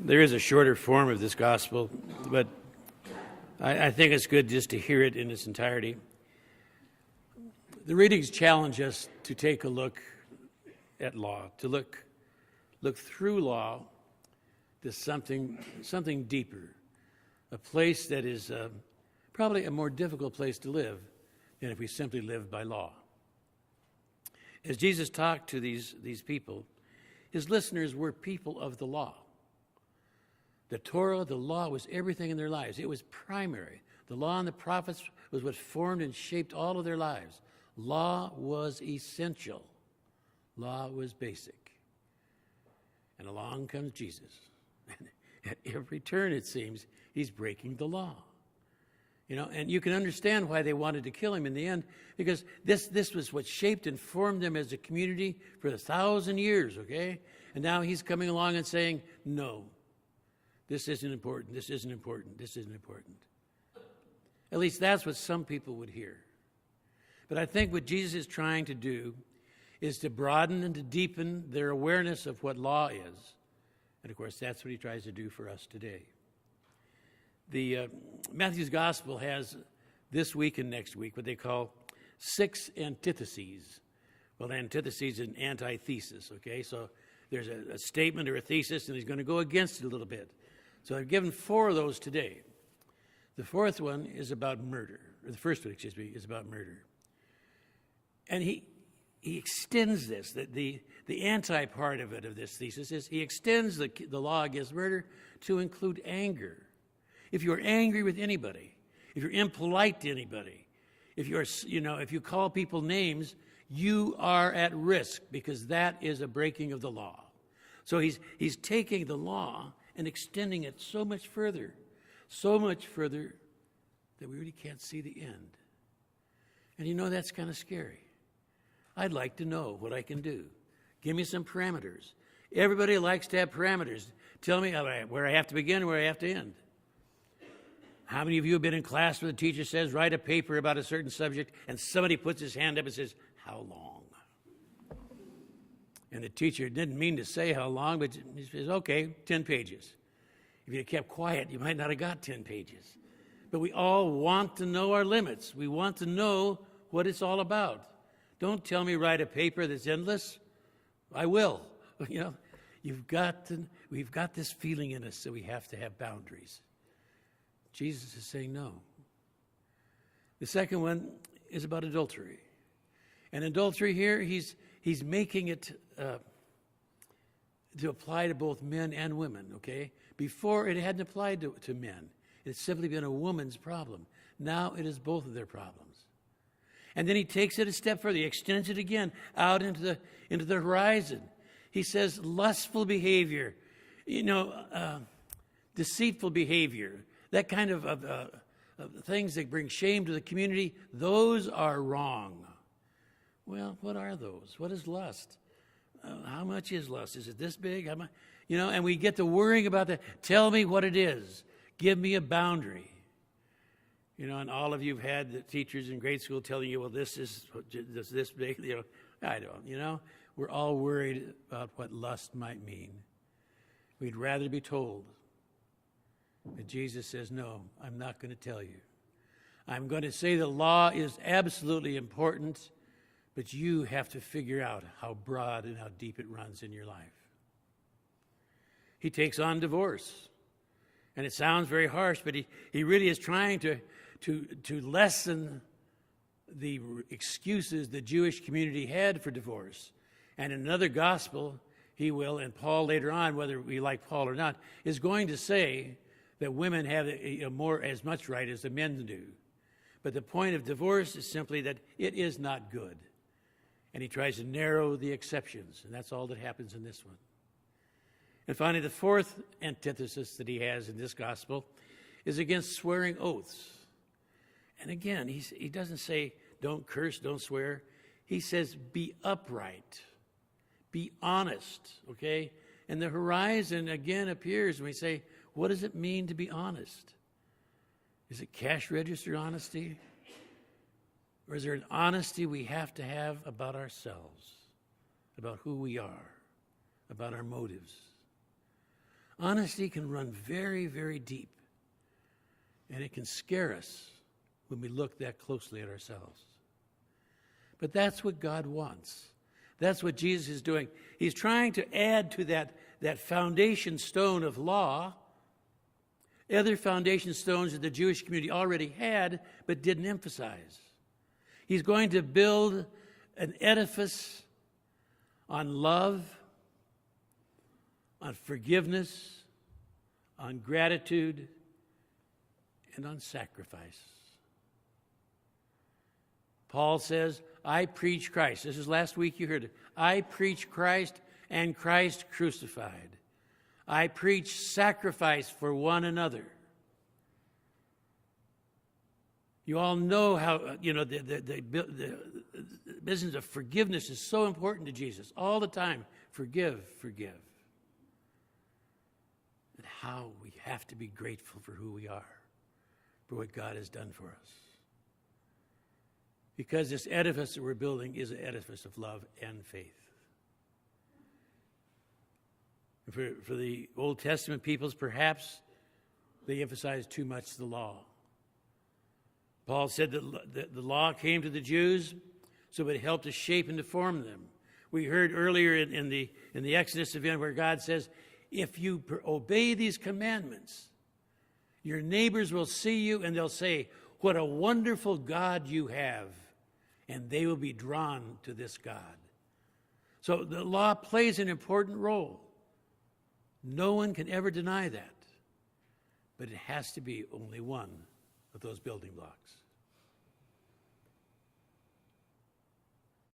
There is a shorter form of this gospel, but I think it's good just to hear it in its entirety. The readings challenge us to take a look at law, to look through law to something deeper, a place that is probably a more difficult place to live than if we simply lived by law. As Jesus talked to these people, his listeners were people of the law. The Torah, the law, was everything in their lives. It was primary. The law and the prophets was what formed and shaped all of their lives. Law was essential. Law was basic. And along comes Jesus. At every turn, it seems, he's breaking the law. You know, and you can understand why they wanted to kill him in the end, because this was what shaped and formed them as a community for 1,000 years, okay? And now he's coming along and saying, no, this isn't important, this isn't important, this isn't important. At least that's what some people would hear. But I think what Jesus is trying to do is to broaden and to deepen their awareness of what law is. And of course, that's what he tries to do for us today. The Matthew's Gospel has this week and next week what they call 6 antitheses. Well, antitheses is an antithesis, okay? So there's a statement or a thesis, and he's going to go against it a little bit. So I've given 4 of those today. The fourth one is about murder, or the first one, excuse me, is about murder. And he extends this. The anti part of it, of this thesis, is he extends the law against murder to include anger. If you're angry with anybody, if you're impolite to anybody, if you call people names, you are at risk, because that is a breaking of the law. So he's taking the law and extending it so much further that we really can't see the end. And you know, that's kind of scary. I'd like to know what I can do. Give me some parameters. Everybody likes to have parameters. Tell me where I have to begin and where I have to end. How many of you have been in class where the teacher says, write a paper about a certain subject, and somebody puts his hand up and says, how long? And the teacher didn't mean to say how long, but he says, okay, 10 pages. If you had kept quiet, you might not have got 10 pages. But we all want to know our limits. We want to know what it's all about. Don't tell me write a paper that's endless. I will. You know, we've got this feeling in us that we have to have boundaries. Jesus is saying no. The second one is about adultery. And adultery here, he's making it to apply to both men and women, okay? Before, it hadn't applied to men. It's simply been a woman's problem. Now it is both of their problems. And then he takes it a step further. He extends it again out into the horizon. He says lustful behavior, deceitful behavior, that kind of things that bring shame to the community, those are wrong. Well, what are those? What is lust? How much is lust? Is it this big? And we get to worrying about that. Tell me what it is. Give me a boundary. And all of you have had the teachers in grade school telling you, well, this is this big. I don't. We're all worried about what lust might mean. We'd rather be told. But Jesus says, no, I'm not going to tell you. I'm going to say the law is absolutely important, but you have to figure out how broad and how deep it runs in your life. He takes on divorce. And it sounds very harsh, but he really is trying to lessen the excuses the Jewish community had for divorce. And in another gospel, he will, and Paul later on, whether we like Paul or not, is going to say that women have as much right as the men do. But the point of divorce is simply that it is not good. And he tries to narrow the exceptions, and that's all that happens in this one. And finally, the fourth antithesis that he has in this gospel is against swearing oaths. And again, he doesn't say, don't curse, don't swear. He says, be upright, be honest, okay? And the horizon again appears when we say, what does it mean to be honest? Is it cash register honesty? Or is there an honesty we have to have about ourselves, about who we are, about our motives? Honesty can run very, very deep, and it can scare us when we look that closely at ourselves. But that's what God wants. That's what Jesus is doing. He's trying to add to that foundation stone of law other foundation stones that the Jewish community already had but didn't emphasize. He's going to build an edifice on love, on forgiveness, on gratitude, and on sacrifice. Paul says, I preach Christ. This is last week you heard it. I preach Christ and Christ crucified. I preach sacrifice for one another. You all know how, the business of forgiveness is so important to Jesus. All the time, forgive. And how we have to be grateful for who we are, for what God has done for us. Because this edifice that we're building is an edifice of love and faith. For the Old Testament peoples, perhaps they emphasized too much the law. Paul said that the law came to the Jews so it helped to shape and to form them. We heard earlier in the Exodus event where God says, if you obey these commandments, your neighbors will see you and they'll say, what a wonderful God you have. And they will be drawn to this God. So the law plays an important role. No one can ever deny that. But it has to be only one of those building blocks.